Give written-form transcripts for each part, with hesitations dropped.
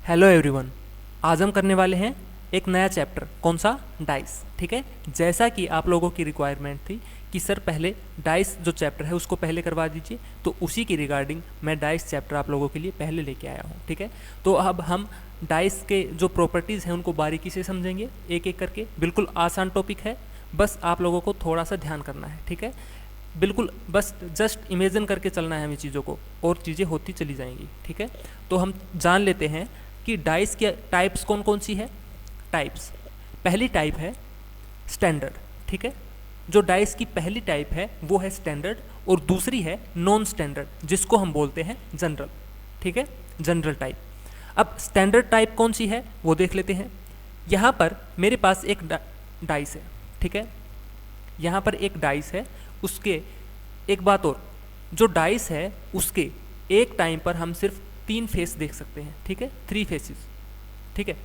Hello everyone. आज हम करने वाले हैं एक नया चैप्टर। कौन सा? डाइस। ठीक है, जैसा कि आप लोगों की रिक्वायरमेंट थी कि सर पहले डाइस जो चैप्टर है उसको पहले करवा दीजिए, तो उसी की रिगार्डिंग मैं डाइस चैप्टर आप लोगों के लिए पहले लेके आया हूँ। ठीक है, तो अब हम डाइस के जो प्रॉपर्टीज़ हैं उनको बारीकी से समझेंगे एक एक करके। बिल्कुल आसान टॉपिक है, बस आप लोगों को थोड़ा सा ध्यान करना है। ठीक है, बिल्कुल बस जस्ट इमेजिन करके चलना है हमें चीज़ों को, और चीज़ें होती चली जाएंगी। ठीक है, तो हम जान लेते हैं कि डाइस के टाइप्स कौन कौन सी है। टाइप्स, पहली टाइप है स्टैंडर्ड। ठीक है, जो डाइस की पहली टाइप है वो है स्टैंडर्ड, और दूसरी है नॉन स्टैंडर्ड जिसको हम बोलते हैं जनरल। ठीक है, जनरल टाइप। अब स्टैंडर्ड टाइप कौन सी है वो देख लेते हैं। यहाँ पर मेरे पास एक डाइस है। ठीक है, यहाँ पर एक डाइस है, उसके एक बात और, जो डाइस है उसके एक टाइम पर हम सिर्फ 3 फेस देख सकते हैं। ठीक है, 3 फेसेस। ठीक है,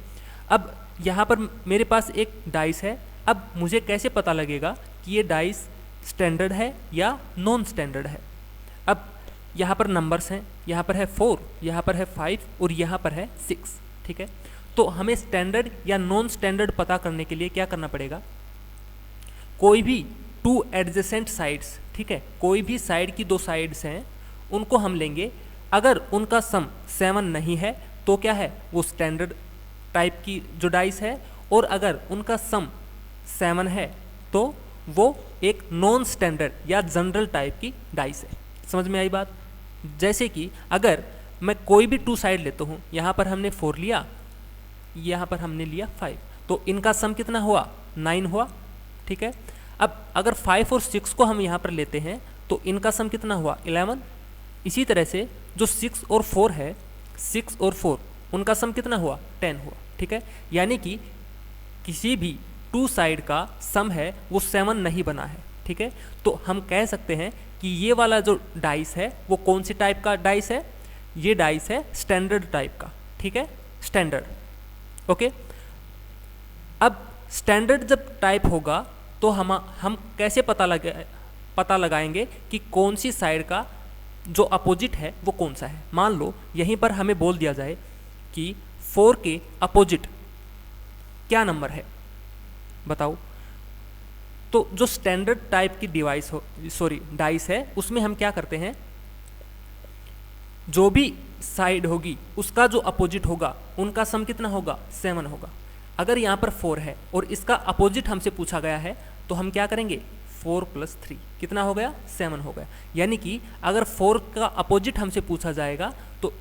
अब यहाँ पर मेरे पास एक डाइस है। अब मुझे कैसे पता लगेगा कि ये डाइस स्टैंडर्ड है या नॉन स्टैंडर्ड है? अब यहाँ पर नंबर्स हैं, यहाँ पर है 4, यहाँ पर है 5 और यहाँ पर है 6। ठीक है, तो हमें स्टैंडर्ड या नॉन स्टैंडर्ड पता करने के लिए क्या करना पड़ेगा? कोई भी 2 एडजेसेंट साइड्स, ठीक है, कोई भी साइड की 2 साइड्स हैं उनको हम लेंगे। अगर उनका सम 7 नहीं है तो क्या है? वो स्टैंडर्ड टाइप की जो डाइस है, और अगर उनका सम 7 है तो वो एक नॉन स्टैंडर्ड या जनरल टाइप की डाइस है। समझ में आई बात? जैसे कि अगर मैं कोई भी 2 साइड लेता हूँ, यहाँ पर हमने 4 लिया, यहाँ पर हमने लिया 5, तो इनका सम कितना हुआ? 9 हुआ। ठीक है, अब अगर 5 और 6 को हम यहाँ पर लेते हैं तो इनका सम कितना हुआ? 11। इसी तरह से जो 6 और 4 है, 6 और 4 उनका सम कितना हुआ? 10 हुआ। ठीक है, यानी कि किसी भी 2 साइड का सम है वो 7 नहीं बना है। ठीक है, तो हम कह सकते हैं कि ये वाला जो डाइस है वो कौन सी टाइप का डाइस है? ये डाइस है स्टैंडर्ड टाइप का। ठीक है, स्टैंडर्ड। ओके, अब स्टैंडर्ड जब टाइप होगा तो हम कैसे पता लगाएंगे कि कौन सी साइड का जो अपोजिट है वो कौन सा है? मान लो यहीं पर हमें बोल दिया जाए कि 4 के अपोजिट क्या नंबर है, बताओ। तो जो स्टैंडर्ड टाइप की डाइस है उसमें हम क्या करते हैं? जो भी साइड होगी उसका जो अपोजिट होगा उनका सम कितना होगा? 7 होगा। अगर यहाँ पर 4 है और इसका अपोजिट हमसे पूछा गया है तो हम क्या करेंगे? 4 + 3 कितना हो गया? 7 हो गया। यानी कि अगर 4 का अपोजिट हमसे पूछा जाएगा तो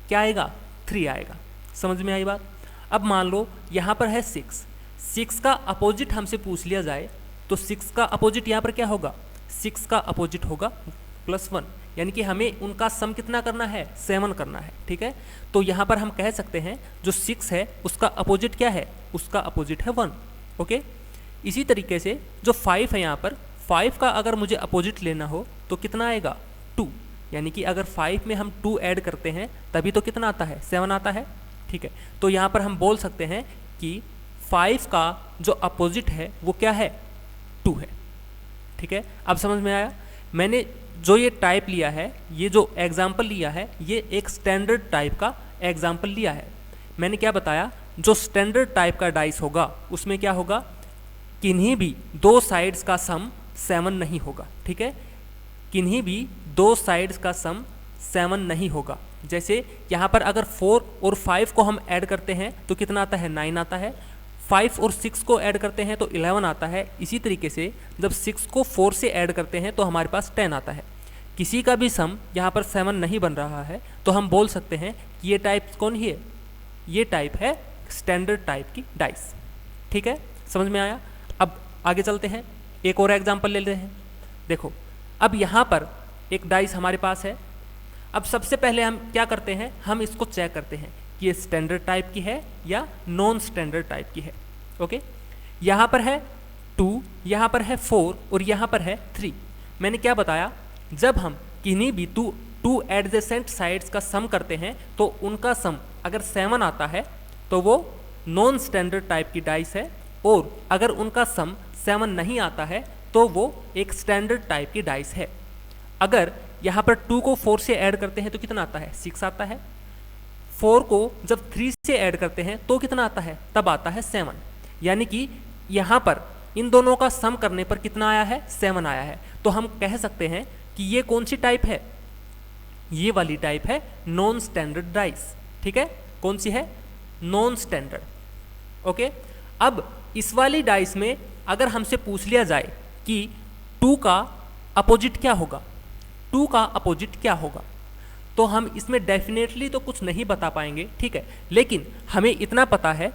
क्या आएगा? 3 आएगा। समझ में आई बात? अब मान लो यहाँ पर है 6 का अपोजिट हमसे पूछ लिया जाए तो 6 का अपोजिट यहाँ पर क्या होगा? 6 का अपोजिट होगा +1, यानी कि हमें उनका सम कितना करना है? 7 करना है। ठीक है, तो यहाँ पर हम कह सकते हैं जो 6 है उसका अपोजिट क्या है? उसका अपोजिट है 1। ओके, इसी तरीके से जो 5 है, यहाँ पर 5 का अगर मुझे अपोजिट लेना हो तो कितना आएगा? 2, यानी कि अगर 5 में हम 2 ऐड करते हैं तभी तो कितना आता है? 7 आता है। ठीक है, तो यहाँ पर हम बोल सकते हैं कि 5 का जो अपोजिट है वो क्या है? 2 है। ठीक है, अब समझ में आया? मैंने जो ये टाइप लिया है, ये जो एग्जाम्पल लिया है, ये एक स्टैंडर्ड टाइप का एग्जाम्पल लिया है। मैंने क्या बताया? जो स्टैंडर्ड टाइप का डाइस होगा उसमें क्या होगा? किन्हीं भी 2 साइड्स का सम 7 नहीं होगा। ठीक है, किन्हीं भी 2 साइड्स का सम 7 नहीं होगा। जैसे यहाँ पर अगर 4 और 5 को हम ऐड करते हैं तो कितना आता है? 9 आता है। 5 और 6 को ऐड करते हैं तो 11 आता है। इसी तरीके से जब 6 को 4 से ऐड करते हैं तो हमारे पास 10 आता है। किसी का भी सम यहाँ पर 7 नहीं बन रहा है तो हम बोल सकते हैं कि ये टाइप कौन ही है? ये टाइप है स्टैंडर्ड टाइप की डाइस। ठीक है, समझ में आया? अब आगे चलते हैं, एक और एग्जाम्पल ले लेते हैं। देखो, अब यहाँ पर एक डाइस हमारे पास है। अब सबसे पहले हम क्या करते हैं? हम इसको चेक करते हैं कि ये स्टैंडर्ड टाइप की है या नॉन स्टैंडर्ड टाइप की है। ओके, यहाँ पर है 2, यहाँ पर है 4 और यहाँ पर है 3। मैंने क्या बताया? जब हम किन्हीं भी 2 एडजेसेंट साइड्स का सम करते हैं तो उनका सम अगर 7 आता है तो वो नॉन स्टैंडर्ड टाइप की डाइस है, और अगर उनका सम 7 नहीं आता है तो वो एक स्टैंडर्ड टाइप की डाइस है। अगर यहाँ पर 2 को 4 से ऐड करते हैं तो कितना आता है? 6 आता है। 4 को जब 3 से ऐड करते हैं तो कितना आता है, तब आता है 7। यानी कि यहाँ पर इन दोनों का सम करने पर कितना आया है, 7 आया है। तो हम कह सकते हैं कि ये कौन सी टाइप है, ये वाली टाइप है नॉन स्टैंडर्ड डाइस। ठीक है, कौन सी है, नॉन स्टैंडर्ड। ओके, अब इस वाली डाइस में अगर हमसे पूछ लिया जाए कि 2 का अपोजिट क्या होगा, 2 का अपोजिट क्या होगा, तो हम इसमें डेफिनेटली तो कुछ नहीं बता पाएंगे। ठीक है, लेकिन हमें इतना पता है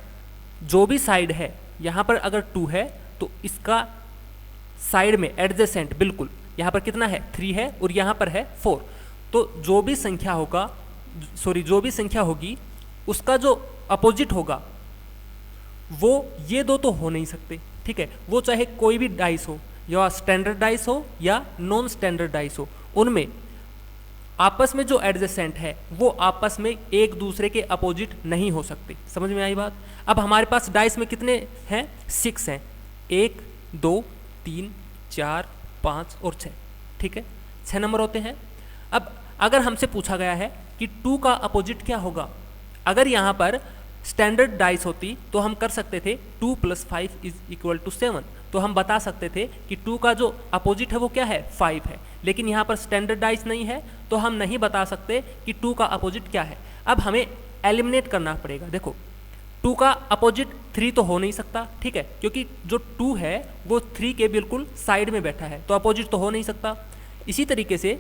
जो भी साइड है, यहाँ पर अगर 2 है तो इसका साइड में एडजेसेंट बिल्कुल यहाँ पर कितना है, 3 है और यहाँ पर है 4। तो जो भी संख्या होगा, जो भी संख्या होगी उसका जो अपोजिट होगा वो ये दो तो हो नहीं सकते। ठीक है, वो चाहे कोई भी डाइस हो, या स्टैंडर्ड डाइस हो या नॉन स्टैंडर्ड डाइस हो, उनमें आपस में जो एडजेसेंट है वो आपस में एक दूसरे के अपोजिट नहीं हो सकते। समझ में आई बात। अब हमारे पास डाइस में कितने हैं, 6 हैं, 1 2 3 4 5 और 6। ठीक है, 6 नंबर होते हैं। अब अगर हमसे पूछा गया है कि 2 का अपोजिट क्या होगा, अगर यहाँ पर स्टैंडर्ड डाइस होती तो हम कर सकते थे 2 + 5 = 7, तो हम बता सकते थे कि 2 का जो अपोजिट है वो क्या है, 5 है। लेकिन यहाँ पर स्टैंडर्ड डाइस नहीं है तो हम नहीं बता सकते कि 2 का अपोजिट क्या है। अब हमें एलिमिनेट करना पड़ेगा। देखो 2 का अपोजिट 3 तो हो नहीं सकता। ठीक है, क्योंकि जो 2 है वो 3 के बिल्कुल साइड में बैठा है, तो अपोजिट तो हो नहीं सकता। इसी तरीके से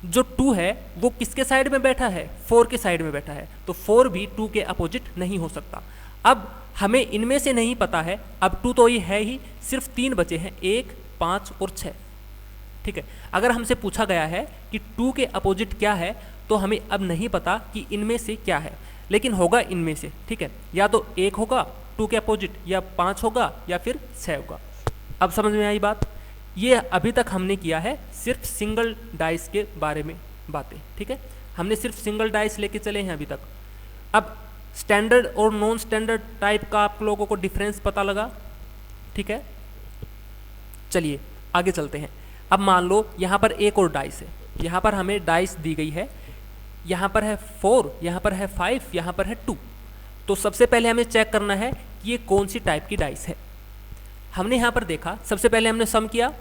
जो 2 है वो किसके साइड में बैठा है, 4 के साइड में बैठा है, तो 4 भी 2 के अपोजिट नहीं हो सकता। अब हमें इनमें से नहीं पता है, अब 2 तो ये है ही, सिर्फ 3 बचे हैं, 1 5 और 6। ठीक है, अगर हमसे पूछा गया है कि 2 के अपोजिट क्या है तो हमें अब नहीं पता कि इनमें से क्या है, लेकिन होगा इनमें से। ठीक है, या तो 1 होगा 2 के अपोजिट, या 5 होगा, या फिर 6 होगा। अब समझ में आई बात। ये अभी तक हमने किया है सिर्फ सिंगल डाइस के बारे में बातें। ठीक है, हमने सिर्फ सिंगल डाइस लेके चले हैं अभी तक। अब स्टैंडर्ड और नॉन स्टैंडर्ड टाइप का आप लोगों को डिफरेंस पता लगा। ठीक है, चलिए आगे चलते हैं। अब मान लो यहाँ पर एक और डाइस है, यहाँ पर हमें डाइस दी गई है, यहाँ पर है 4, यहाँ पर है 5, यहाँ पर है 2। तो सबसे पहले हमें चेक करना है कि ये कौन सी टाइप की डाइस है। हमने यहाँ पर देखा, सबसे पहले हमने सम किया,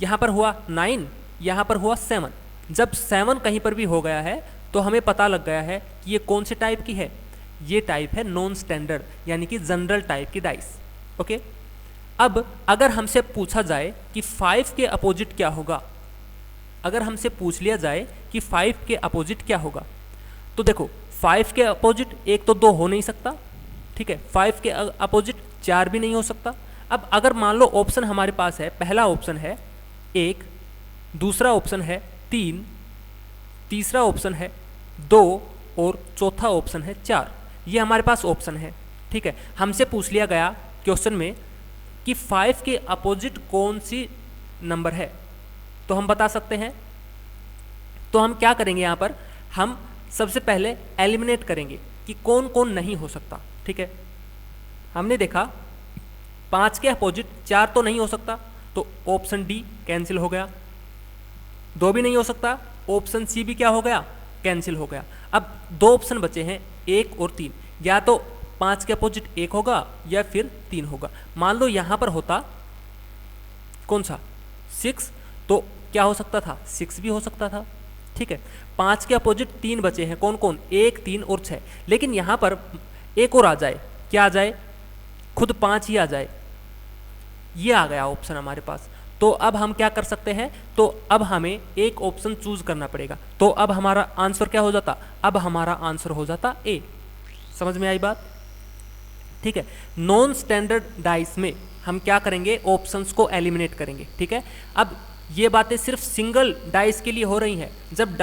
यहाँ पर हुआ 9, यहाँ पर हुआ 7। जब 7 कहीं पर भी हो गया है तो हमें पता लग गया है कि ये कौन से टाइप की है, ये टाइप है नॉन स्टैंडर्ड, यानी कि जनरल टाइप की डाइस। ओके, अब अगर हमसे पूछा जाए कि 5 के अपोजिट क्या होगा, अगर हमसे पूछ लिया जाए कि 5 के अपोजिट क्या होगा, तो देखो 5 के अपोजिट 1 तो 2 हो नहीं सकता। ठीक है, 5 के अपोजिट 4 भी नहीं हो सकता। अब अगर मान लो ऑप्शन हमारे पास है, पहला ऑप्शन है 1, दूसरा ऑप्शन है 3, तीसरा ऑप्शन है 2 और चौथा ऑप्शन है 4। ये हमारे पास ऑप्शन है। ठीक है, हमसे पूछ लिया गया क्वेश्चन में कि 5 के अपोजिट कौन सी नंबर है, तो हम बता सकते हैं। तो हम क्या करेंगे, यहाँ पर हम सबसे पहले एलिमिनेट करेंगे कि कौन कौन नहीं हो सकता। ठीक है, हमने देखा 5 के अपोजिट 4 तो नहीं हो सकता, तो ऑप्शन डी कैंसिल हो गया। 2 भी नहीं हो सकता, ऑप्शन सी भी क्या हो गया, कैंसिल हो गया। अब 2 ऑप्शन बचे हैं, 1 और 3। या तो 5 के अपोजिट 1 होगा या फिर 3 होगा। मान लो यहाँ पर होता कौन सा, 6, तो क्या हो सकता था, 6 भी हो सकता था। ठीक है, 5 के अपोजिट 3 बचे हैं, कौन कौन, 1 3 और 6। लेकिन यहाँ पर एक और आ जाए, क्या आ जाए, खुद 5 ही आ जाए। ये आ गया ऑप्शन हमारे पास। तो अब हम क्या कर सकते हैं, तो अब हमें एक ऑप्शन चूज करना पड़ेगा। तो अब हमारा आंसर क्या हो जाता, अब हमारा आंसर हो जाता ए। समझ में आई बात। ठीक है, नॉन स्टैंडर्ड डाइस में हम क्या करेंगे, ऑप्शंस को एलिमिनेट करेंगे। ठीक है, अब ये बातें सिर्फ सिंगल डाइस के लिए हो रही हैं। जब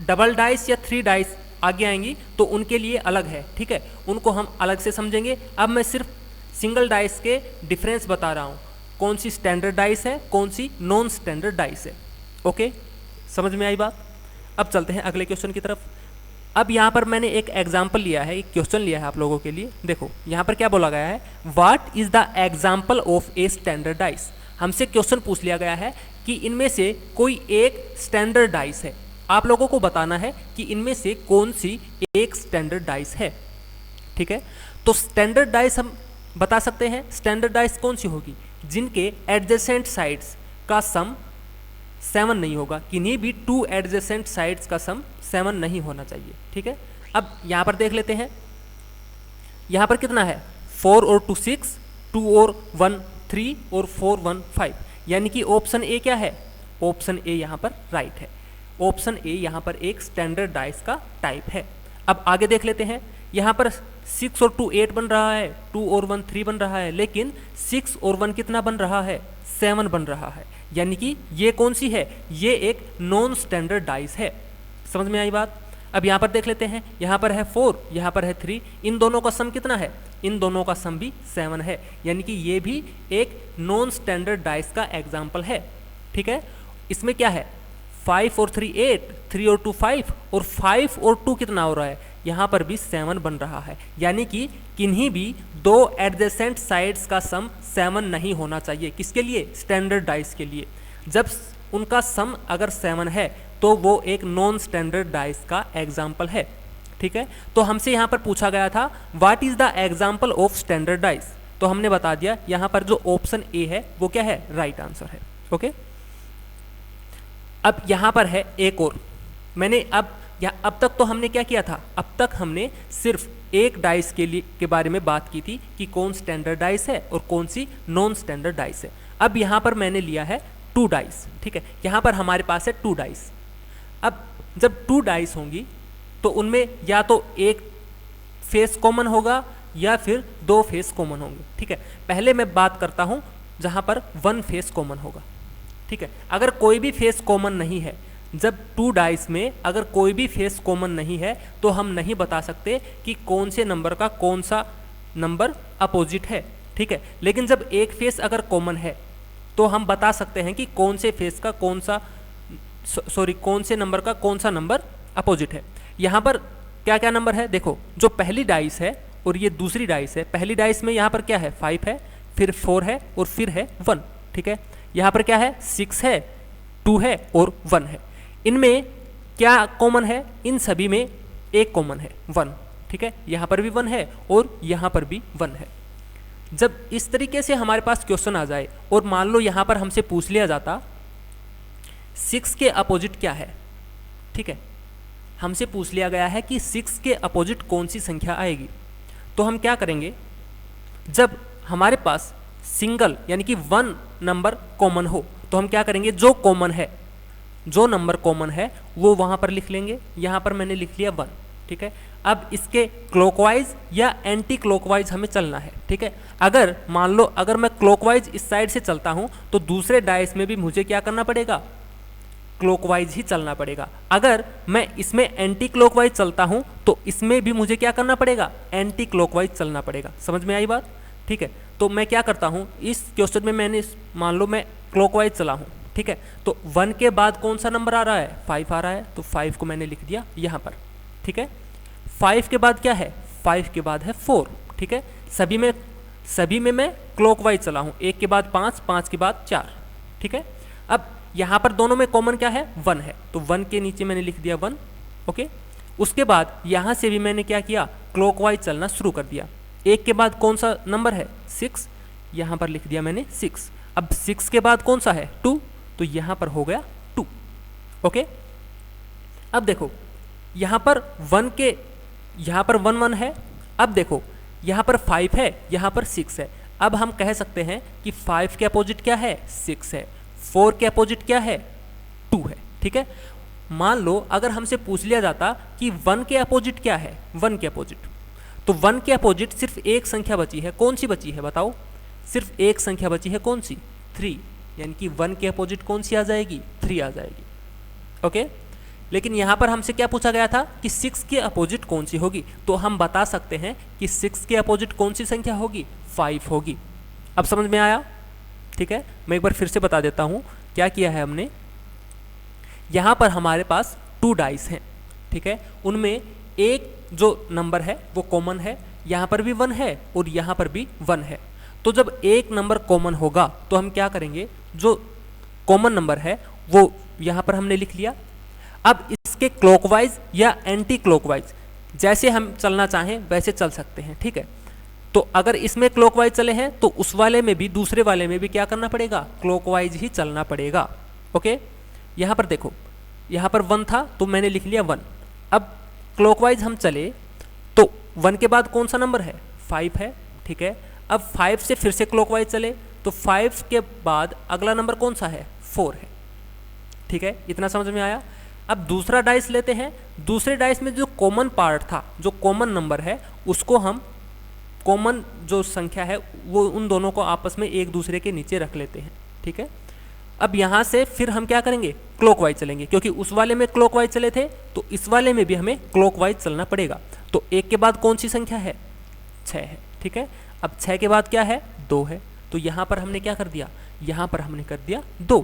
डबल डाइस या 3 डाइस आगे आएंगी तो उनके लिए अलग है। ठीक है, उनको हम अलग से समझेंगे। अब मैं सिर्फ सिंगल डाइस के डिफरेंस बता रहा हूँ, कौन सी स्टैंडर्ड डाइस है, कौन सी नॉन स्टैंडर्ड डाइस है। ओके, समझ में आई बात। अब चलते हैं अगले क्वेश्चन की तरफ। अब यहाँ पर मैंने एक एग्जाम्पल लिया है, एक क्वेश्चन लिया है आप लोगों के लिए। देखो यहाँ पर क्या बोला गया है, what is the example of a standard dice. हमसे क्वेश्चन पूछ लिया गया है कि इनमें से कोई एक स्टैंडर्ड डाइस है। आप लोगों को बताना है कि इनमें से कौन सी एक स्टैंडर्ड डाइस है। ठीक है, तो स्टैंडर्ड डाइस हम बता सकते हैं। स्टैंडर्ड डाइस कौन सी होगी? जिनके एडजेसेंट साइड्स का सम 7 नहीं होगा, किन्हीं भी 2 एडजेसेंट साइड्स का सम 7 नहीं होना चाहिए। ठीक है, अब यहाँ पर देख लेते हैं, यहाँ पर कितना है 4 और 2 6, 2 और 1 3 और 4 1 5, यानी कि ऑप्शन ए क्या है? ऑप्शन ए यहाँ पर राइट है। ऑप्शन ए यहाँ पर एक स्टैंडर्ड डाइस का टाइप है। अब आगे देख लेते हैं, यहाँ पर 6 और 2 8 बन रहा है, 2 और 1 3 बन रहा है, लेकिन 6 और 1 कितना बन रहा है? 7 बन रहा है, यानी कि ये कौन सी है? ये एक नॉन स्टैंडर्ड डाइस है। समझ में आई बात? अब यहाँ पर देख लेते हैं, यहाँ पर है 4, यहाँ पर है 3, इन दोनों का सम कितना है? इन दोनों का सम भी 7 है, यानी कि ये भी एक नॉन स्टैंडर्ड डाइस का एग्जाम्पल है। ठीक है, इसमें क्या है? 5 और 3 8, 3 और 2 5, और 5 और 2 कितना हो रहा है? यहाँ पर भी 7 बन रहा है, यानी कि किन्हीं भी 2 एडजेसेंट साइड्स का सम 7 नहीं होना चाहिए। किसके लिए? स्टैंडर्ड डाइस के लिए। जब उनका सम अगर 7 है तो वो एक नॉन स्टैंडर्ड डाइस का एग्जाम्पल है। ठीक है, तो हमसे यहाँ पर पूछा गया था what is the example of standard dice, तो हमने बता दिया यहाँ पर जो ऑप्शन ए है वो क्या है? राइट आंसर है। ओके, अब यहाँ पर है एक और, मैंने अब तक तो हमने क्या किया था? अब तक हमने सिर्फ एक डाइस के बारे में बात की थी कि कौन स्टैंडर्ड डाइस है और कौन सी नॉन स्टैंडर्ड डाइस है। अब यहाँ पर मैंने लिया है 2 डाइस। ठीक है, यहाँ पर हमारे पास है 2 डाइस। अब जब 2 डाइस होंगी तो उनमें या तो एक फेस कॉमन होगा या फिर 2 फेस कॉमन होंगे। ठीक है, पहले मैं बात करता हूँ जहाँ पर 1 फेस कॉमन होगा। ठीक है, अगर कोई भी फेस कॉमन नहीं है, जब 2 डाइस में अगर कोई भी फेस कॉमन नहीं है तो हम नहीं बता सकते कि कौन से नंबर का कौन सा नंबर अपोजिट है। ठीक है, लेकिन जब एक फेस अगर कॉमन है तो हम बता सकते हैं कि कौन से फेस का कौन से नंबर का कौन सा नंबर अपोजिट है। यहाँ पर क्या क्या नंबर है? देखो, जो पहली डाइस है और ये दूसरी डाइस है, पहली डाइस में यहाँ पर क्या है? 5 है, फिर 4 है और फिर है 1। ठीक है, यहाँ पर क्या है? 6 है, 2 है और 1 है। इनमें क्या कॉमन है? इन सभी में एक कॉमन है, 1। ठीक है, यहाँ पर भी 1 है और यहाँ पर भी 1 है। जब इस तरीके से हमारे पास क्वेश्चन आ जाए और मान लो यहाँ पर हमसे पूछ लिया जाता 6 के अपोजिट क्या है। ठीक है, हमसे पूछ लिया गया है कि 6 के अपोजिट कौन सी संख्या आएगी, तो हम क्या करेंगे? जब हमारे पास सिंगल यानी कि 1 नंबर कॉमन हो तो हम क्या करेंगे? जो कॉमन है, जो नंबर कॉमन है वो वहाँ पर लिख लेंगे। यहाँ पर मैंने लिख लिया 1। ठीक है, अब इसके क्लॉकवाइज या एंटी क्लॉकवाइज हमें चलना है। ठीक है, अगर मान लो अगर मैं क्लॉकवाइज इस साइड से चलता हूँ तो दूसरे डाइस में भी मुझे क्या करना पड़ेगा? क्लॉकवाइज ही चलना पड़ेगा। अगर मैं इसमें एंटी क्लॉकवाइज चलता हूँ तो इसमें भी मुझे क्या करना पड़ेगा? एंटी क्लॉकवाइज चलना पड़ेगा। समझ में आई बात? ठीक है, तो मैं क्या करता हूँ, इस क्वेश्चन में मैंने मान लो मैं क्लॉकवाइज चला हूँ। ठीक है, तो 1 के बाद कौन सा नंबर आ रहा है? 5 आ रहा है, तो 5 को मैंने लिख दिया यहाँ पर। ठीक है, 5 के बाद क्या है? 5 के बाद है 4। ठीक है, सभी में मैं क्लॉकवाइज चला हूँ, 1 के बाद 5, 5 के बाद 4। ठीक है, अब यहाँ पर दोनों में कॉमन क्या है? 1 है, तो 1 के नीचे मैंने लिख दिया 1। ओके, उसके बाद यहाँ से भी मैंने क्या किया? क्लॉकवाइज चलना शुरू कर दिया। 1 के बाद कौन सा नंबर है? 6, यहाँ पर लिख दिया मैंने 6। अब 6 के बाद कौन सा है? 2, तो यहाँ पर हो गया 2। ओके, अब देखो यहाँ पर 1 1 है। अब देखो यहाँ पर 5 है, यहाँ पर 6 है। अब हम कह सकते हैं कि 5 के अपोजिट क्या है? 6 है। 4 के अपोजिट क्या है? 2 है। ठीक है, मान लो अगर हमसे पूछ लिया जाता कि 1 के अपोजिट क्या है? 1 के अपोजिट, तो 1 के अपोजिट सिर्फ एक संख्या बची है। कौन सी बची है बताओ? सिर्फ एक संख्या बची है, कौन सी? 3, यानी कि 1 के अपोजिट कौन सी आ जाएगी? 3 आ जाएगी। ओके, लेकिन यहाँ पर हमसे क्या पूछा गया था कि 6 के अपोजिट कौन सी होगी, तो हम बता सकते हैं कि 6 के अपोजिट कौन सी संख्या होगी? 5 होगी। अब समझ में आया? ठीक है, मैं एक बार फिर से बता देता हूँ क्या किया है हमने। यहाँ पर हमारे पास 2 डाइस हैं। ठीक है, उनमें एक जो नंबर है वो कॉमन है, यहाँ पर भी 1 है और यहाँ पर भी 1 है। तो जब एक नंबर कॉमन होगा तो हम क्या करेंगे? जो कॉमन नंबर है वो यहाँ पर हमने लिख लिया। अब इसके क्लॉकवाइज या एंटी क्लॉकवाइज जैसे हम चलना चाहें वैसे चल सकते हैं, ठीक है। तो अगर इसमें क्लॉकवाइज चले हैं तो उस वाले में भी, दूसरे वाले में भी क्या करना पड़ेगा, क्लॉकवाइज ही चलना पड़ेगा। ओके, यहाँ पर देखो, यहाँ पर 1 था तो मैंने लिख लिया 1। अब क्लॉकवाइज हम चले तो 1 के बाद कौन सा नंबर है, 5 है, ठीक है। अब 5 से फिर से क्लॉकवाइज चले तो 5 के बाद अगला नंबर कौन सा है, 4 है, ठीक है। इतना समझ में आया। अब दूसरा डाइस लेते हैं, दूसरे डाइस में जो कॉमन पार्ट था, जो कॉमन नंबर है, उसको हम, कॉमन जो संख्या है वो उन दोनों को आपस में एक दूसरे के नीचे रख लेते हैं, ठीक है। अब यहाँ से फिर हम क्या करेंगे, क्लॉकवाइज चलेंगे, क्योंकि उस वाले में क्लॉकवाइज चले थे तो इस वाले में भी हमें क्लॉकवाइज चलना पड़ेगा। तो 1 के बाद कौन सी संख्या है, 6 है, ठीक है। अब 6 के बाद क्या है, 2 है, तो यहाँ पर हमने क्या कर दिया, यहाँ पर हमने कर दिया 2।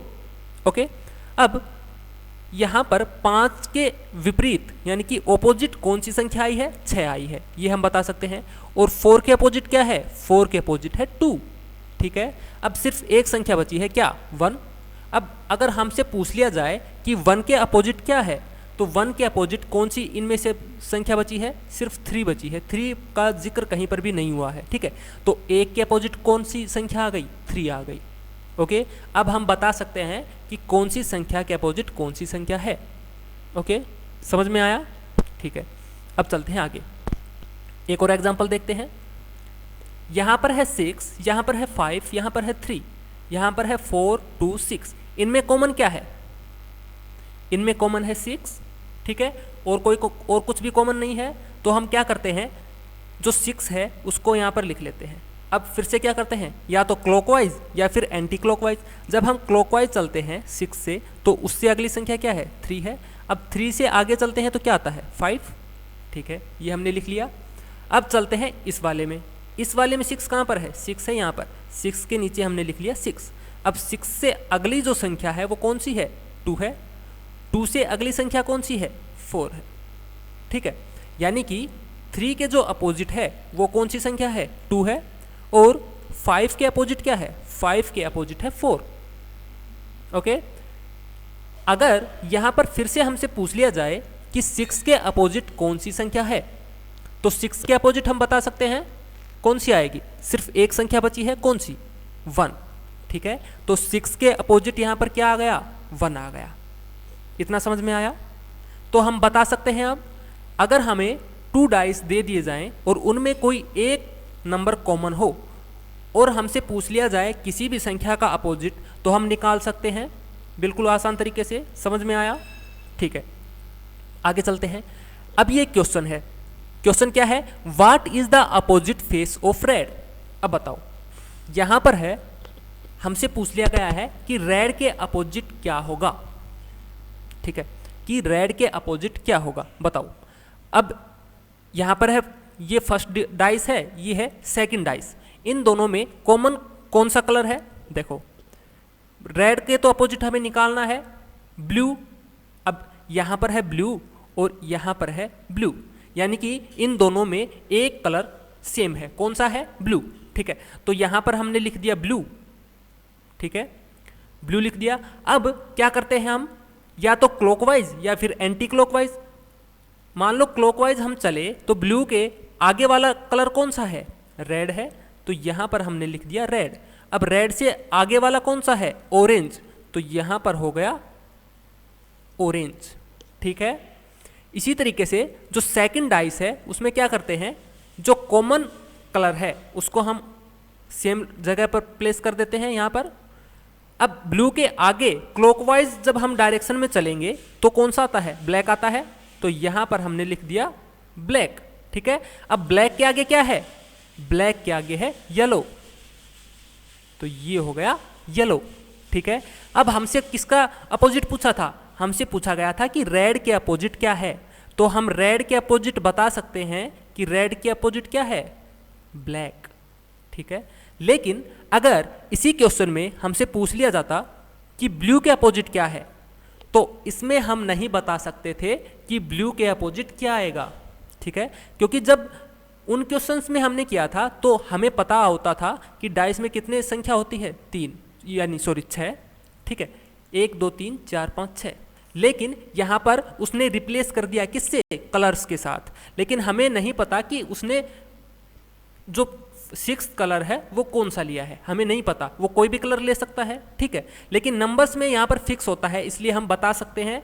ओके, अब यहाँ पर 5 के विपरीत यानी कि ऑपोजिट कौन सी संख्या आई है, 6 आई है, ये हम बता सकते हैं। और 4 के अपोजिट क्या है, 4 के अपोजिट है 2, ठीक है। अब सिर्फ एक संख्या बची है, क्या, 1। अब अगर हमसे पूछ लिया जाए कि 1 के अपोजिट क्या है, तो 1 के अपोजिट कौन सी इनमें से संख्या बची है, सिर्फ 3 बची है, 3 का जिक्र कहीं पर भी नहीं हुआ है, ठीक है। तो 1 के अपोजिट कौन सी संख्या आ गई, 3 आ गई। ओके, अब हम बता सकते हैं कि कौन सी संख्या के अपोजिट कौन सी संख्या है। ओके, समझ में आया, ठीक है। अब चलते हैं आगे, एक और एग्जांपल देखते हैं। यहाँ पर है 6, यहाँ पर है 5, यहाँ पर है 3, यहाँ पर है 4, 2, 6। इनमें कॉमन क्या है, इनमें कॉमन है 6, ठीक है, और और कुछ भी कॉमन नहीं है। तो हम क्या करते हैं, जो 6 है उसको यहाँ पर लिख लेते हैं। अब फिर से क्या करते हैं, या तो क्लॉकवाइज या फिर एंटी क्लॉकवाइज। जब हम क्लॉकवाइज चलते हैं 6 से तो उससे अगली संख्या क्या है, 3 है। अब 3 से आगे चलते हैं तो क्या आता है, 5, ठीक है, ये हमने लिख लिया। अब चलते हैं इस वाले में, इस वाले में 6 कहाँ पर है, 6 है यहाँ पर, 6 के नीचे हमने लिख लिया 6। अब 6 से अगली जो संख्या है वो कौन सी है, 2 है। 2 से अगली संख्या कौन सी है, 4 है, ठीक है। यानी कि 3 के जो अपोजिट है वो कौन सी संख्या है, 2 है। और 5 के अपोजिट क्या है, 5 के अपोजिट है 4। ओके, अगर यहाँ पर फिर से हमसे पूछ लिया जाए कि 6 के अपोजिट कौन सी संख्या है, तो 6 के अपोजिट हम बता सकते हैं कौन सी आएगी, सिर्फ एक संख्या बची है, कौन सी, 1, ठीक है। तो 6 के अपोजिट यहाँ पर क्या आ गया, 1 आ गया। इतना समझ में आया। तो हम बता सकते हैं अब, अगर हमें 2 डाइस दे दिए जाएं और उनमें कोई एक नंबर कॉमन हो और हमसे पूछ लिया जाए किसी भी संख्या का अपोजिट, तो हम निकाल सकते हैं बिल्कुल आसान तरीके से। समझ में आया, ठीक है। आगे चलते हैं। अब ये क्वेश्चन है, क्वेश्चन क्या है, what is the opposite face of red. अब बताओ, यहां पर है, हमसे पूछ लिया गया है कि रेड के अपोजिट क्या होगा, ठीक है, कि रेड के अपोजिट क्या होगा, बताओ। अब यहां पर है, ये फर्स्ट डाइस है, ये है सेकंड डाइस। इन दोनों में कॉमन कौन सा कलर है, देखो, रेड के तो अपोजिट हमें निकालना है ब्लू। अब यहां पर है ब्लू और यहां पर है ब्लू, यानी कि इन दोनों में एक कलर सेम है, कौन सा है, ब्लू, ठीक है। तो यहां पर हमने लिख दिया ब्लू, ठीक है, ब्लू लिख दिया। अब क्या करते हैं हम, या तो क्लॉकवाइज या फिर एंटी क्लॉकवाइज। मान लो क्लॉकवाइज हम चले तो ब्लू के आगे वाला कलर कौन सा है, रेड है, तो यहां पर हमने लिख दिया रेड। अब रेड से आगे वाला कौन सा है, ऑरेंज, तो यहां पर हो गया ऑरेंज, ठीक है। इसी तरीके से जो सेकंड डाइस है उसमें क्या करते हैं, जो कॉमन कलर है उसको हम सेम जगह पर प्लेस कर देते हैं यहाँ पर। अब ब्लू के आगे क्लॉकवाइज जब हम डायरेक्शन में चलेंगे तो कौन सा आता है, ब्लैक आता है, तो यहां पर हमने लिख दिया ब्लैक, ठीक है। अब ब्लैक के आगे क्या है, ब्लैक के आगे है येलो, तो ये हो गया येलो, ठीक है। अब हमसे किसका अपोजिट पूछा था, हमसे पूछा गया था कि रेड के अपोजिट क्या है, तो हम रेड के अपोजिट बता सकते हैं कि रेड के अपोजिट क्या है, ब्लैक, ठीक है। लेकिन अगर इसी क्वेश्चन में हमसे पूछ लिया जाता कि ब्लू के अपोजिट क्या है, तो इसमें हम नहीं बता सकते थे कि ब्लू के अपोजिट क्या आएगा, ठीक है, क्योंकि जब उन क्वेश्चंस में हमने किया था तो हमें पता होता था कि डाइस में कितने संख्या होती है, 3, यानी सॉरी 6, ठीक है, 1 2 3 4 5 6। लेकिन यहाँ पर उसने रिप्लेस कर दिया किससे, कलर्स के साथ। लेकिन हमें नहीं पता कि उसने जो 6th कलर है वो कौन सा लिया है, हमें नहीं पता, वो कोई भी कलर ले सकता है, ठीक है। लेकिन नंबर्स में यहाँ पर फिक्स होता है, इसलिए हम बता सकते हैं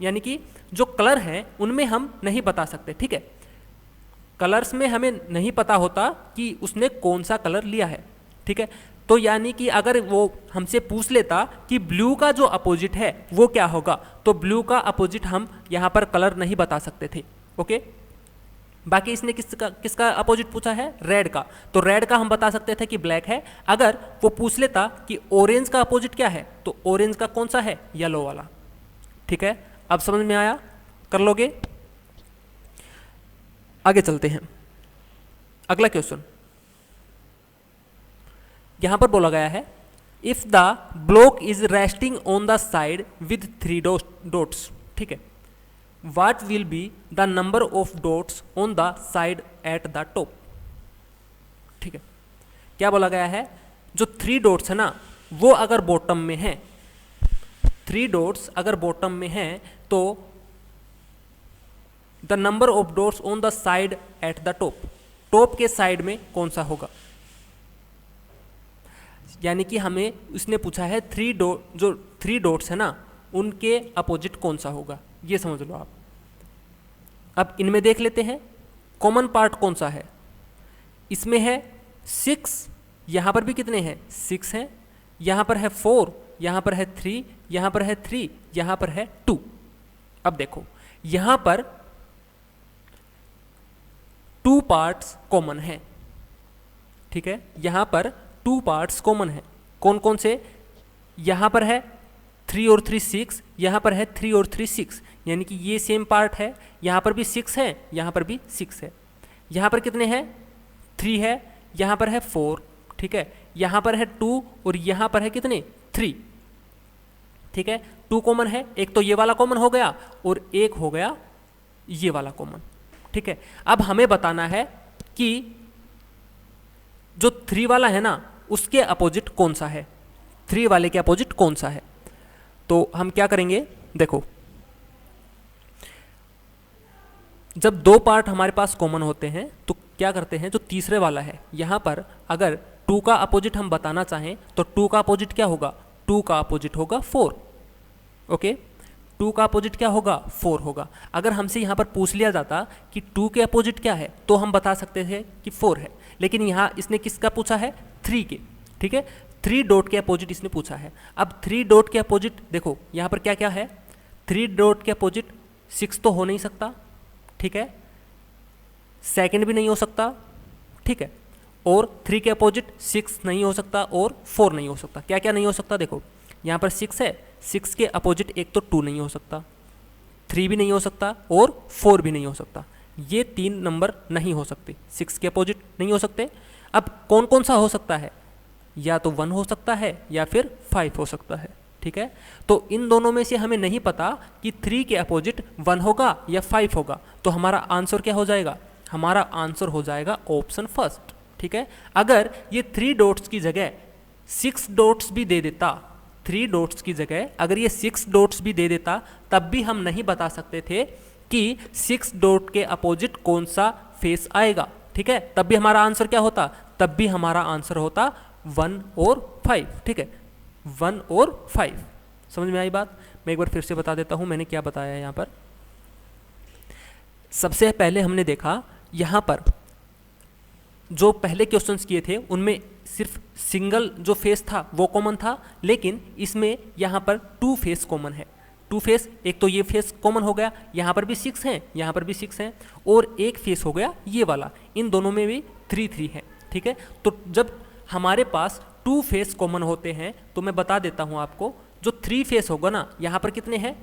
यानी कि जो कलर हैं उनमें हम नहीं बता सकते, ठीक है। कलर्स में हमें नहीं पता होता कि उसने कौन सा कलर लिया है, ठीक है। तो यानी कि अगर वो हमसे पूछ लेता कि ब्लू का जो अपोजिट है वो क्या होगा, तो ब्लू का अपोजिट हम यहाँ पर कलर नहीं बता सकते थे, ओके। बाकी इसने किसका अपोजिट पूछा है, रेड का, तो रेड का हम बता सकते थे कि ब्लैक है। अगर वो पूछ लेता कि ऑरेंज का अपोजिट क्या है, तो ऑरेंज का कौन सा है, येलो वाला, ठीक है। अब समझ में आया, कर लोगे। आगे चलते हैं, अगला क्वेश्चन यहां पर बोला गया है, if the block is resting on the side with 3 dots, ठीक है, what will be the number of dots on the side at the top, ठीक है। क्या बोला गया है, जो 3 डॉट्स है ना वो अगर बॉटम में है, 3 डॉट्स अगर बॉटम में है तो the number of dots on the side at the top, top के साइड में कौन सा होगा। यानी कि हमें उसने पूछा है जो 3 डॉट्स है ना उनके अपोजिट कौन सा होगा, ये समझ लो आप। अब इनमें देख लेते हैं कॉमन पार्ट कौन सा है, इसमें है 6, यहाँ पर भी कितने हैं 6 हैं, यहाँ पर है 4, यहाँ पर है 3, यहाँ पर है 3, यहाँ पर है 2। अब देखो यहाँ पर 2 पार्ट्स कॉमन है, ठीक है, यहाँ पर 2 पार्ट्स कॉमन है। कौन कौन से, यहाँ पर है 3 और 3 6, यहाँ पर है 3 और 3 6, यानी कि ये सेम पार्ट है, यहाँ पर भी 6 है, यहाँ पर भी 6 है। यहाँ पर कितने हैं 3 है, यहाँ पर है 4, ठीक है, यहाँ पर है 2 और यहाँ पर है कितने 3, ठीक है। 2 कॉमन है, एक तो ये वाला कॉमन हो गया और एक हो गया ये वाला कॉमन, ठीक है। अब हमें बताना है कि जो 3 वाला है ना उसके अपोजिट कौन सा है, 3 वाले के अपोजिट कौन सा है। तो हम क्या करेंगे, देखो जब 2 पार्ट हमारे पास कॉमन होते हैं तो क्या करते हैं, जो तीसरे वाला है यहाँ पर अगर 2 का अपोजिट हम बताना चाहें तो 2 का अपोजिट क्या होगा, 2 का अपोजिट होगा 4, ओके। 2 का अपोजिट क्या होगा 4 होगा। अगर हमसे यहाँ पर पूछ लिया जाता कि 2 के अपोजिट क्या है तो हम बता सकते थे कि 4 है, लेकिन यहाँ इसने किसका पूछा है 3 के, ठीक है, 3 डॉट के अपोजिट इसने पूछा है। अब 3 डॉट के अपोजिट देखो यहाँ पर क्या क्या है, 3 डॉट के अपोजिट 6 तो हो नहीं सकता, ठीक है, 2 भी नहीं हो सकता, ठीक है, और 3 के अपोजिट 6 नहीं हो सकता और 4 नहीं हो सकता। क्या क्या नहीं हो सकता, देखो यहाँ पर 6 है, 6 के अपोजिट एक तो 2 नहीं हो सकता, 3 भी नहीं हो सकता और 4 भी नहीं हो सकता। ये 3 नंबर नहीं हो सकते, 6 के अपोजिट नहीं हो सकते। अब कौन कौन सा हो सकता है, या तो 1 हो सकता है या फिर 5 हो सकता है, ठीक है। तो इन दोनों में से हमें नहीं पता कि 3 के अपोजिट 1 होगा या 5 होगा, तो हमारा आंसर क्या हो जाएगा, हमारा आंसर हो जाएगा ऑप्शन फर्स्ट, ठीक है। अगर ये 3 डॉट्स की जगह 6 डॉट्स भी दे देता, 3 डॉट्स की जगह अगर ये 6 डॉट्स भी दे देता तब भी हम नहीं बता सकते थे कि 6 डॉट के अपोजिट कौन सा फेस आएगा, ठीक है। तब भी हमारा आंसर क्या होता, तब भी हमारा आंसर होता 1 और 5, ठीक है, 1 और 5। समझ में आई बात। मैं एक बार फिर से बता देता हूँ मैंने क्या बताया यहाँ पर। सबसे पहले हमने देखा यहाँ पर जो पहले क्वेश्चंस किए थे उनमें सिर्फ सिंगल जो फेस था वो कॉमन था, लेकिन इसमें यहाँ पर 2 फेस कॉमन है। 2 फेस, एक तो ये फेस कॉमन हो गया, यहाँ पर भी 6 हैं, यहाँ पर भी 6 हैं, और एक फेस हो गया ये वाला, इन दोनों में भी 3 है, ठीक है। तो जब हमारे पास 2 फेस कॉमन होते हैं तो मैं बता देता हूँ आपको, जो 3 फेस होगा ना यहाँ पर कितने हैं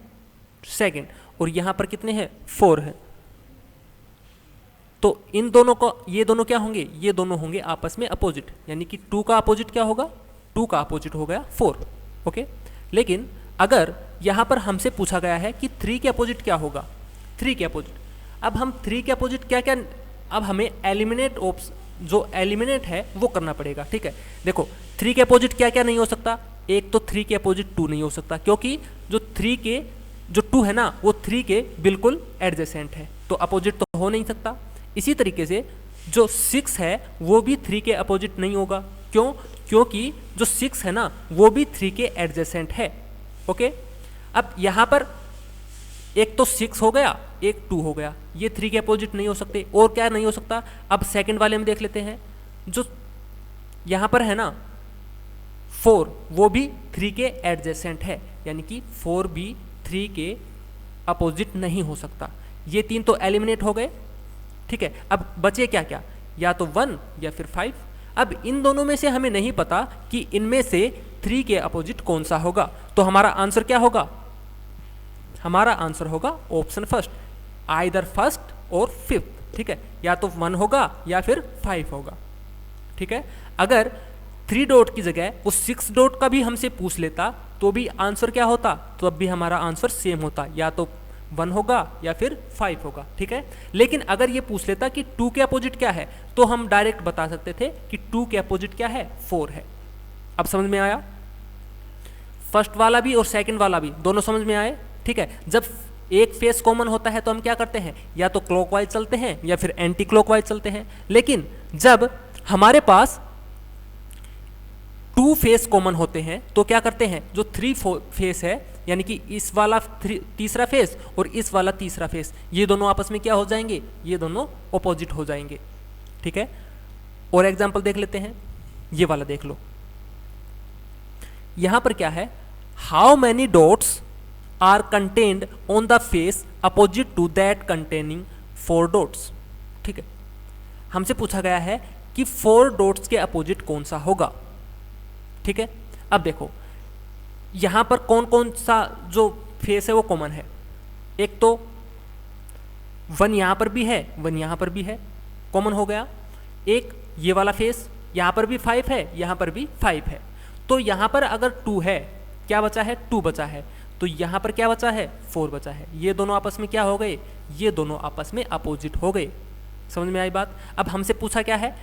2 और यहाँ पर कितने हैं 4 है। तो इन दोनों को, ये दोनों क्या होंगे, ये दोनों होंगे आपस में अपोजिट, यानी कि 2 का अपोजिट क्या होगा, 2 का अपोजिट हो गया 4, ओके। लेकिन अगर यहाँ पर हमसे पूछा गया है कि 3 के अपोजिट क्या होगा, 3 के अपोजिट, अब हम 3 के अपोजिट क्या क्या, अब हमें एलिमिनेट जो एलिमिनेट है वो करना पड़ेगा, ठीक है। देखो 3 के अपोजिट क्या क्या नहीं हो सकता, एक तो 3 के अपोजिट 2 नहीं हो सकता, क्योंकि जो 3 के जो 2 है ना वो 3 के बिल्कुल एडजेसेंट है, तो अपोजिट तो हो नहीं सकता। इसी तरीके से जो 6 है वो भी 3 के अपोजिट नहीं होगा। क्यों? क्योंकि जो 6 है ना वो भी 3 के एडजेसेंट है। ओके, अब यहाँ पर एक तो 6 हो गया, एक 2 हो गया, ये 3 के अपोजिट नहीं हो सकते। और क्या नहीं हो सकता? अब सेकंड वाले में देख लेते हैं, जो यहाँ पर है ना 4, वो भी 3 के एडजेसेंट है, यानी कि 4 भी 3 के अपोजिट नहीं हो सकता। ये 3 तो एलिमिनेट हो गए, ठीक है। अब बचे क्या क्या? या तो 1 या फिर 5। अब इन दोनों में से हमें नहीं पता कि इनमें से 3 के अपोजिट कौन सा होगा, तो हमारा आंसर क्या होगा? हमारा आंसर होगा ऑप्शन फर्स्ट, आइदर फर्स्ट और फिफ्थ, ठीक है। या तो 1 होगा या फिर 5 होगा, ठीक है। अगर 3 डॉट की जगह वो 6 डॉट का भी हमसे पूछ लेता तो भी आंसर क्या होता? तो अब भी हमारा आंसर सेम होता, या तो 1 होगा या फिर 5 होगा, ठीक है। लेकिन अगर ये पूछ लेता कि 2 के अपोजिट क्या है, तो हम डायरेक्ट बता सकते थे कि 2 के अपोजिट क्या है? 4 है। अब समझ में आया? फर्स्ट वाला भी और सेकंड वाला भी दोनों समझ में आए, ठीक है। जब एक फेस कॉमन होता है तो हम क्या करते हैं? या तो क्लॉकवाइज चलते हैं या फिर एंटी क्लॉकवाइज चलते हैं। लेकिन जब हमारे पास 2 फेस कॉमन होते हैं तो क्या करते हैं? जो 3 फेस है, यानी कि इस वाला तीसरा फेस और इस वाला तीसरा फेस, ये दोनों आपस में क्या हो जाएंगे? ये दोनों ऑपोजिट हो जाएंगे, ठीक है। और एग्जांपल देख लेते हैं, ये वाला देख लो। यहां पर क्या है? How many dots are contained on the face opposite to that containing 4 dots, ठीक है। हमसे पूछा गया है कि 4 डॉट्स के अपोजिट कौन सा होगा, ठीक है। अब देखो यहां पर कौन कौन सा जो फेस है वो कॉमन है। एक तो 1 यहां पर भी है, 1 यहां पर भी है, कॉमन हो गया। एक ये वाला फेस, यहां पर भी 5 है, यहां पर भी 5 है। तो यहां पर अगर 2 है, क्या बचा है? 2 बचा है। तो यहां पर क्या बचा है? 4 बचा है। ये दोनों आपस में क्या हो गए? ये दोनों आपस में अपोजिट हो गए। समझ में आई बात? अब हमसे पूछा क्या है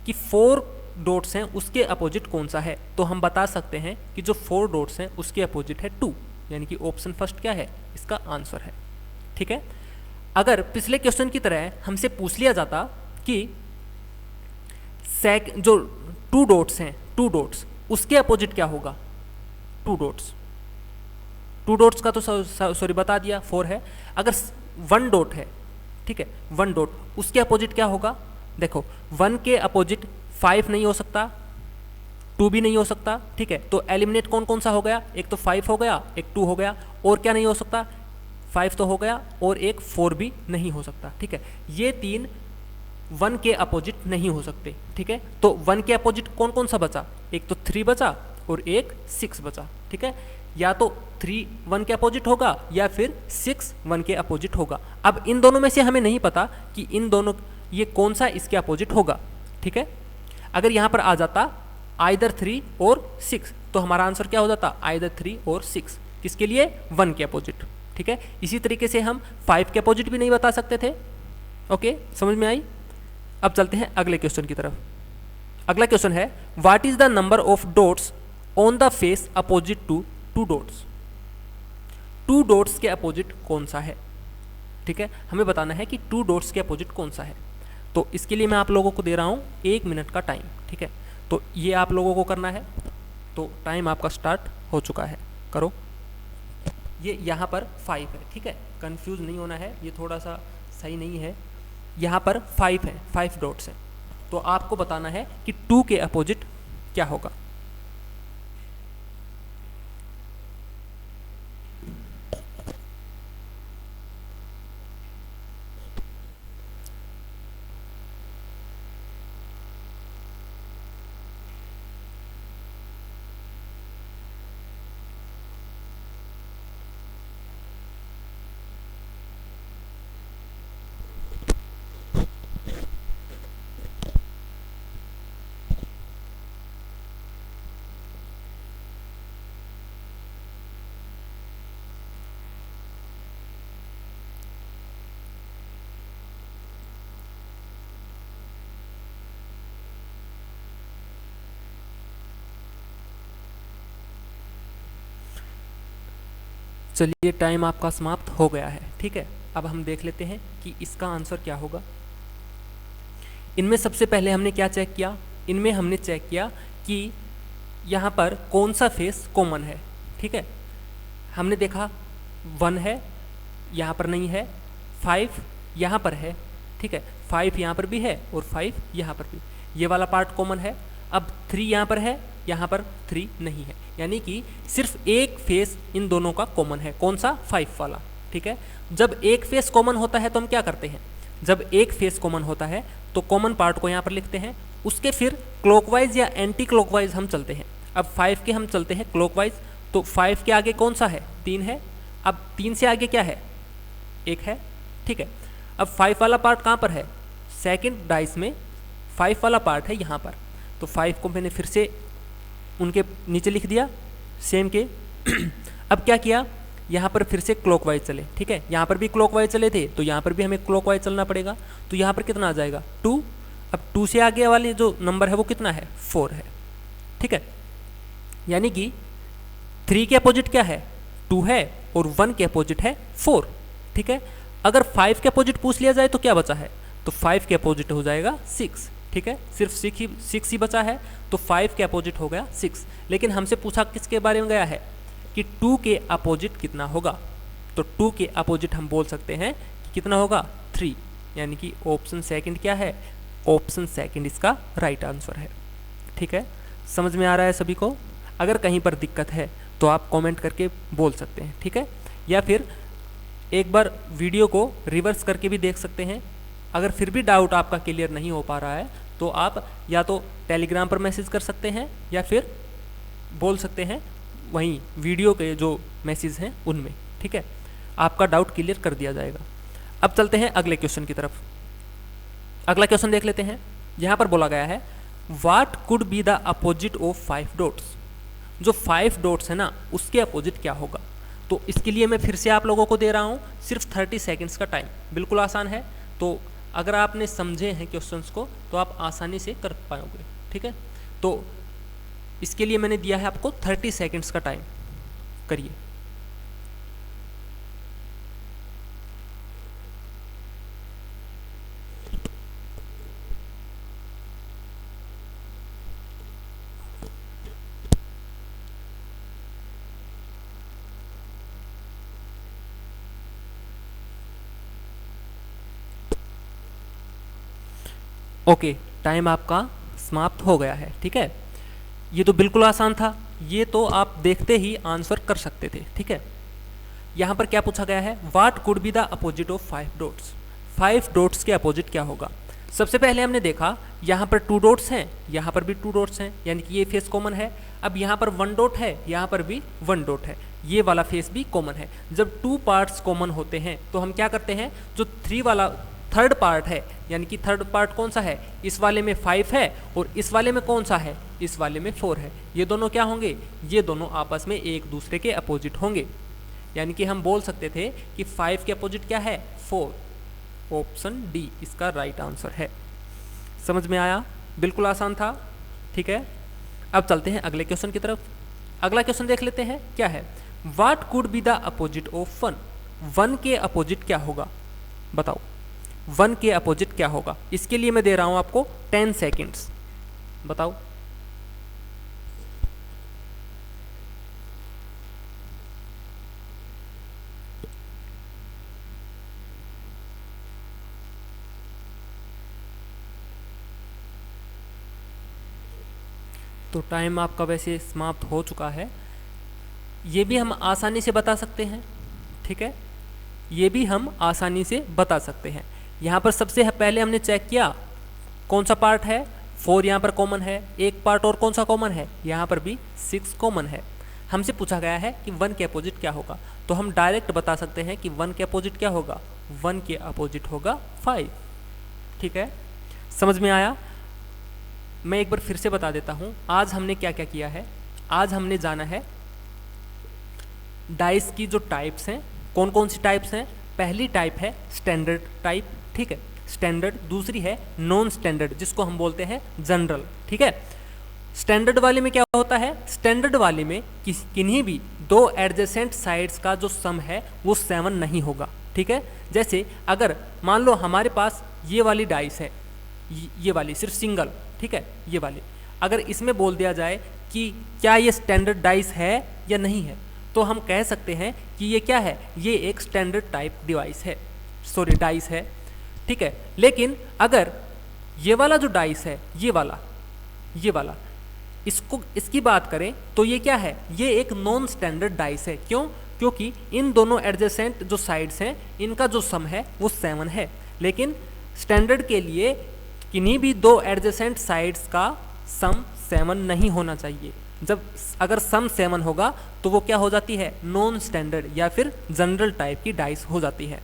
कि 4 डॉट्स हैं उसके अपोजिट कौन सा है, तो हम बता सकते हैं कि जो 4 डॉट्स हैं उसके अपोजिट है 2, यानी कि ऑप्शन फर्स्ट क्या है? इसका आंसर है, ठीक है। अगर पिछले क्वेश्चन की तरह हमसे पूछ लिया जाता कि जो 2 डॉट्स हैं, 2 डॉट्स उसके अपोजिट क्या होगा? 2 डॉट्स का तो सॉरी बता दिया 4 है। अगर 1 डॉट है, ठीक है, 1 डॉट उसके अपोजिट क्या होगा? देखो 1 के अपोजिट 5 नहीं हो सकता, 2 भी नहीं हो सकता, ठीक है। तो एलिमिनेट कौन कौन सा हो गया? एक तो 5 हो गया, एक 2 हो गया, और क्या नहीं हो सकता? 5 तो हो गया और एक 4 भी नहीं हो सकता, ठीक है। ये 3 1 के अपोजिट नहीं हो सकते, ठीक है। तो 1 के अपोजिट कौन कौन सा बचा? एक तो 3 बचा और एक 6 बचा, ठीक है। या तो 3 1 के अपोजिट होगा या फिर 6 1 के अपोजिट होगा। अब इन दोनों में से हमें नहीं पता कि इन दोनों ये कौन सा इसके अपोजिट होगा, ठीक है। अगर यहाँ पर आ जाता आइदर 3 और 6 तो हमारा आंसर क्या हो जाता? आइदर 3 और 6। किसके लिए? 1 के अपोजिट, ठीक है। इसी तरीके से हम 5 के अपोजिट भी नहीं बता सकते थे। ओके, समझ में आई? अब चलते हैं अगले क्वेश्चन की तरफ। अगला क्वेश्चन है what is the number of dots on the face opposite to 2 dots. 2 dots के अपोजिट कौन सा है, ठीक है। हमें बताना है कि 2 डॉट्स के अपोजिट कौन सा है। तो इसके लिए मैं आप लोगों को दे रहा हूँ 1 मिनट का टाइम, ठीक है। तो ये आप लोगों को करना है, तो टाइम आपका स्टार्ट हो चुका है, करो। ये यहाँ पर 5 है, ठीक है, कंफ्यूज नहीं होना है, ये थोड़ा सा सही नहीं है। यहाँ पर 5 है, 5 डॉट्स हैं, तो आपको बताना है कि 2 के अपोजिट क्या होगा। चलिए टाइम आपका समाप्त हो गया है, ठीक है। अब हम देख लेते हैं कि इसका आंसर क्या होगा। इनमें सबसे पहले हमने क्या चेक किया, इनमें हमने चेक किया कि यहाँ पर कौन सा फेस कॉमन है, ठीक है। हमने देखा 1 है, यहाँ पर नहीं है, 5 यहाँ पर है, ठीक है, 5 यहाँ पर भी है और 5 यहाँ पर भी, ये वाला पार्ट कॉमन है। अब 3 यहाँ पर है, यहाँ पर 3 नहीं है, यानी कि सिर्फ एक फेस इन दोनों का कॉमन है। कौन सा? 5 वाला, ठीक है। जब एक फेस कॉमन होता है तो हम क्या करते हैं, जब एक फेस कॉमन होता है तो कॉमन पार्ट को यहाँ पर लिखते हैं, उसके फिर क्लॉकवाइज या एंटी क्लॉकवाइज हम चलते हैं। अब 5 के हम चलते हैं क्लॉकवाइज, तो 5 के आगे कौन सा है? 3 है। अब 3 से आगे क्या है? 1 है, ठीक है। अब 5 वाला पार्ट कहाँ पर है? सेकंड डाइस में 5 वाला पार्ट है यहाँ पर, तो 5 को मैंने फिर से उनके नीचे लिख दिया सेम के। अब क्या किया, यहाँ पर फिर से क्लॉकवाइज चले, ठीक है। यहाँ पर भी क्लॉकवाइज चले थे तो यहाँ पर भी हमें क्लॉकवाइज चलना पड़ेगा, तो यहाँ पर कितना आ जाएगा? 2। अब 2 से आगे वाली जो नंबर है वो कितना है? 4 है, ठीक है। यानी कि 3 के अपोजिट क्या है? 2 है और 1 के अपोजिट है 4, ठीक है। अगर 5 के अपोजिट पूछ लिया जाए तो क्या बचा है? तो 5 के अपोजिट हो जाएगा 6, ठीक है। सिर्फ 6 ही बचा है, तो 5 के अपोजिट हो गया 6। लेकिन हमसे पूछा किसके बारे में गया है कि 2 के अपोजिट कितना होगा, तो 2 के अपोजिट हम बोल सकते हैं कि कितना होगा? 3, यानी कि ऑप्शन सेकंड क्या है? ऑप्शन सेकंड इसका राइट आंसर है, ठीक है। समझ में आ रहा है सभी को? अगर कहीं पर दिक्कत है तो आप कमेंट करके बोल सकते हैं, ठीक है। या फिर एक बार वीडियो को रिवर्स करके भी देख सकते हैं। अगर फिर भी डाउट आपका क्लियर नहीं हो पा रहा है तो आप या तो टेलीग्राम पर मैसेज कर सकते हैं या फिर बोल सकते हैं वहीं वीडियो के जो मैसेज हैं उनमें, ठीक है। आपका डाउट क्लियर कर दिया जाएगा। अब चलते हैं अगले क्वेश्चन की तरफ। अगला क्वेश्चन देख लेते हैं। यहाँ पर बोला गया है what could be the opposite of 5 dots. जो 5 डॉट्स है ना उसके अपोजिट क्या होगा। तो इसके लिए मैं फिर से आप लोगों को दे रहा हूँ सिर्फ 30 सेकेंड्स का टाइम। बिल्कुल आसान है, तो अगर आपने समझे हैं क्वेश्चंस को तो आप आसानी से कर पाओगे, ठीक है। तो इसके लिए मैंने दिया है आपको 30 सेकेंड्स का टाइम, करिए। ओके, टाइम आपका समाप्त हो गया है, ठीक है। ये तो बिल्कुल आसान था, ये तो आप देखते ही आंसर कर सकते थे, ठीक है। यहाँ पर क्या पूछा गया है, what could be the opposite of 5 dots. 5 dots के अपोजिट क्या होगा। सबसे पहले हमने देखा यहाँ पर 2 डॉट्स हैं, यहाँ पर भी 2 डॉट्स हैं, यानी कि ये फेस कॉमन है। अब यहाँ पर 1 डॉट है, यहाँ पर भी 1 डॉट है, ये वाला फेस भी कॉमन है। जब 2 पार्ट्स कॉमन होते हैं तो हम क्या करते हैं, जो 3 वाला थर्ड पार्ट है, यानी कि थर्ड पार्ट कौन सा है, इस वाले में 5 है और इस वाले में कौन सा है, इस वाले में 4 है। ये दोनों क्या होंगे, ये दोनों आपस में एक दूसरे के अपोजिट होंगे। यानी कि हम बोल सकते थे कि 5 के अपोजिट क्या है, 4। ऑप्शन डी इसका राइट आंसर है। समझ में आया? बिल्कुल आसान था, ठीक है। अब चलते हैं अगले क्वेश्चन की तरफ। अगला क्वेश्चन देख लेते हैं, क्या है, what could be the opposite of 1। 1 के अपोजिट क्या होगा, बताओ। 1 के अपोजिट क्या होगा। इसके लिए मैं दे रहा हूं आपको 10 सेकेंड्स, बताओ। तो टाइम आपका वैसे समाप्त हो चुका है। ये भी हम आसानी से बता सकते हैं, ठीक है, ये भी हम आसानी से बता सकते हैं। यहाँ पर सबसे पहले हमने चेक किया कौन सा पार्ट है, 4 यहाँ पर कॉमन है। एक पार्ट और कौन सा कॉमन है, यहाँ पर भी 6 कॉमन है। हमसे पूछा गया है कि 1 के अपोजिट क्या होगा, तो हम डायरेक्ट बता सकते हैं कि 1 के अपोजिट क्या होगा, 1 के अपोजिट होगा 5, ठीक है। समझ में आया? मैं एक बार फिर से बता देता हूँ आज हमने क्या क्या किया है। आज हमने जाना है डाइस की जो टाइप्स हैं, कौन कौन सी टाइप्स हैं। पहली टाइप है स्टैंडर्ड टाइप, ठीक है, स्टैंडर्ड। दूसरी है नॉन स्टैंडर्ड, जिसको हम बोलते हैं जनरल, ठीक है। स्टैंडर्ड वाले में क्या होता है, स्टैंडर्ड वाले में किन्हीं भी दो एडजेसेंट साइड्स का जो सम है वो 7 नहीं होगा। ठीक है, जैसे अगर मान लो हमारे पास ये वाली डाइस है, ये वाली सिर्फ सिंगल, ठीक है, ये वाली, अगर इसमें बोल दिया जाए कि क्या ये स्टैंडर्ड डाइस है या नहीं है, तो हम कह सकते हैं कि ये क्या है, ये एक स्टैंडर्ड टाइप डिवाइस है, सॉरी डाइस है। ठीक है, लेकिन अगर ये वाला जो डाइस है, ये वाला इसकी बात करें तो ये क्या है, ये एक नॉन स्टैंडर्ड डाइस है। क्यों? क्योंकि इन दोनों एडजेसेंट जो साइड्स हैं इनका जो सम है वो 7 है, लेकिन स्टैंडर्ड के लिए किन्हीं भी दो एडजेसेंट साइड्स का सम 7 नहीं होना चाहिए। जब अगर सम 7 होगा तो वो क्या हो जाती है, नॉन स्टैंडर्ड या फिर जनरल टाइप की डाइस हो जाती है।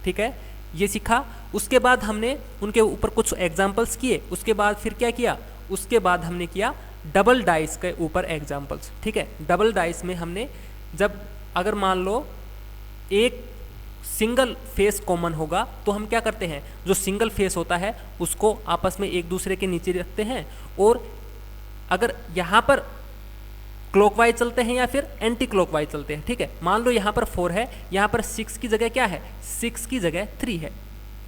ठीक है, ये सीखा। उसके बाद हमने उनके ऊपर कुछ एग्जाम्पल्स किए, उसके बाद फिर क्या किया, उसके बाद हमने किया डबल डाइस के ऊपर एग्जाम्पल्स। ठीक है, डबल डाइस में हमने जब अगर मान लो एक सिंगल फेस कॉमन होगा तो हम क्या करते हैं, जो सिंगल फेस होता है उसको आपस में एक दूसरे के नीचे रखते हैं, और अगर यहाँ पर क्लॉकवाइज चलते हैं या फिर एंटी क्लॉकवाइज चलते हैं। ठीक है, मान लो यहाँ पर 4 है, यहाँ पर 6 की जगह क्या है, 6 की जगह 3 है।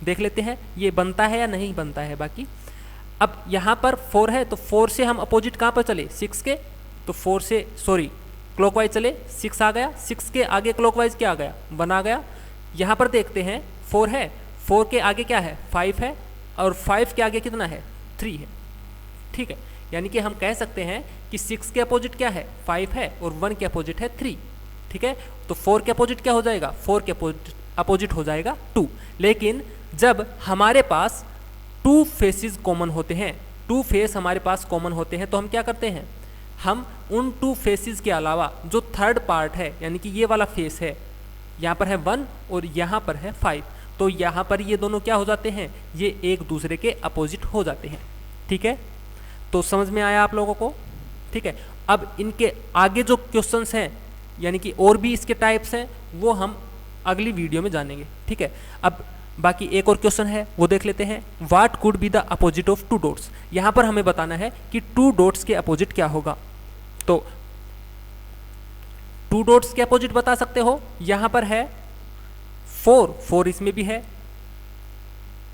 देख लेते हैं ये बनता है या नहीं बनता है। बाकी अब यहाँ पर 4 है तो 4 से हम अपोजिट कहाँ पर चले, 6 के, तो 4 से सॉरी क्लॉकवाइज चले, 6 आ गया, 6 के आगे क्लॉकवाइज क्या आ गया, 1 आ गया। यहाँ पर देखते हैं 4 है, 4 के आगे क्या है, 5 है, और 5 के आगे कितना है, 3 है। ठीक है, यानी कि हम कह सकते हैं कि 6 के अपोजिट क्या है, 5 है, और 1 के अपोजिट है 3। ठीक है, तो 4 के अपोजिट क्या हो जाएगा, 4 के अपोजिट हो जाएगा 2। लेकिन जब हमारे पास 2 फेसेस कॉमन होते हैं, 2 फेस हमारे पास कॉमन होते हैं, तो हम क्या करते हैं, हम उन 2 फेसेस के अलावा जो थर्ड पार्ट है, यानी कि ये वाला फेस है, यहाँ पर है 1 और यहाँ पर है 5, तो यहाँ पर ये दोनों क्या हो जाते हैं, ये एक दूसरे के अपोजिट हो जाते हैं। ठीक है, तो समझ में आया आप लोगों को। ठीक है, अब इनके आगे जो क्वेश्चंस हैं, यानी कि और भी इसके टाइप्स हैं, वो हम अगली वीडियो में जानेंगे। ठीक है, अब बाकी एक और क्वेश्चन है वो देख लेते हैं। What could be the opposite of 2 dots. यहाँ पर हमें बताना है कि 2 डॉट्स के अपोजिट क्या होगा। तो 2 डॉट्स के अपोजिट बता सकते हो, यहाँ पर है 4 इसमें भी है,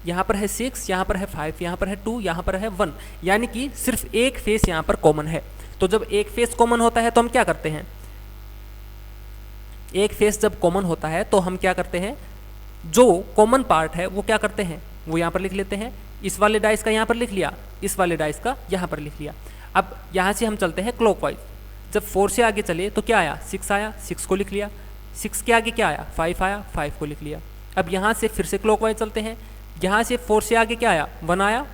यहाँ पर है 6, यहाँ पर है 5, यहाँ पर है 2, यहाँ पर है 1, यानी कि सिर्फ एक फेस यहाँ पर कॉमन है। तो जब एक फेस कॉमन होता है तो हम क्या करते हैं, एक फेस जब कॉमन होता है तो हम क्या करते हैं, जो कॉमन पार्ट है वो क्या करते हैं, वो यहाँ पर लिख लेते हैं। इस वाले डाइस का यहाँ पर लिख लिया, इस वाले डाइस का यहाँ पर लिख लिया। अब यहाँ से हम चलते हैं क्लॉकवाइज। जब 4 से आगे चले तो क्या आया, 6 आया, 6 को लिख लिया। 6 के आगे क्या आया, 5 आया, 5 को लिख लिया। अब यहाँ से फिर से क्लॉकवाइज चलते हैं। यहाँ से 4 से आगे क्या आया, 1 आया,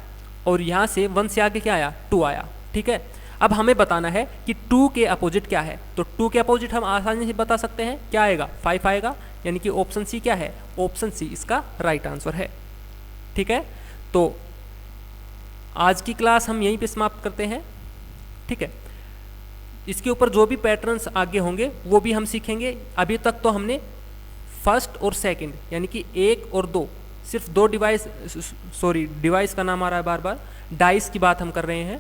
और यहाँ से 1 से आगे क्या आया, 2 आया। ठीक है, अब हमें बताना है कि 2 के अपोजिट क्या है। तो 2 के अपोजिट हम आसानी से बता सकते हैं, क्या आएगा, 5 आएगा, यानी कि ऑप्शन सी क्या है, ऑप्शन सी इसका राइट आंसर है। ठीक है, तो आज की क्लास हम यहीं पे समाप्त करते हैं। ठीक है, इसके ऊपर जो भी पैटर्न्स आगे होंगे वो भी हम सीखेंगे। अभी तक तो हमने फर्स्ट और सेकंड यानी कि 1 और 2 सिर्फ 2 डिवाइस, सॉरी डिवाइस का नाम आ रहा है बार बार, डाइस की बात हम कर रहे हैं।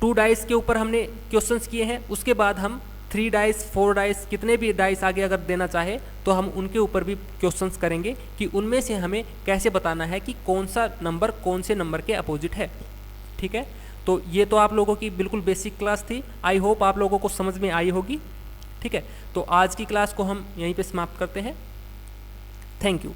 2 डाइस के ऊपर हमने क्वेश्चंस किए हैं। उसके बाद हम 3 डाइस, 4 डाइस, कितने भी डाइस आगे अगर देना चाहे तो हम उनके ऊपर भी क्वेश्चंस करेंगे कि उनमें से हमें कैसे बताना है कि कौन सा नंबर कौन से नंबर के अपोजिट है। ठीक है, तो ये तो आप लोगों की बिल्कुल बेसिक क्लास थी। आई होप आप लोगों को समझ में आई होगी। ठीक है, तो आज की क्लास को हम यहीं पे समाप्त करते हैं। Thank you.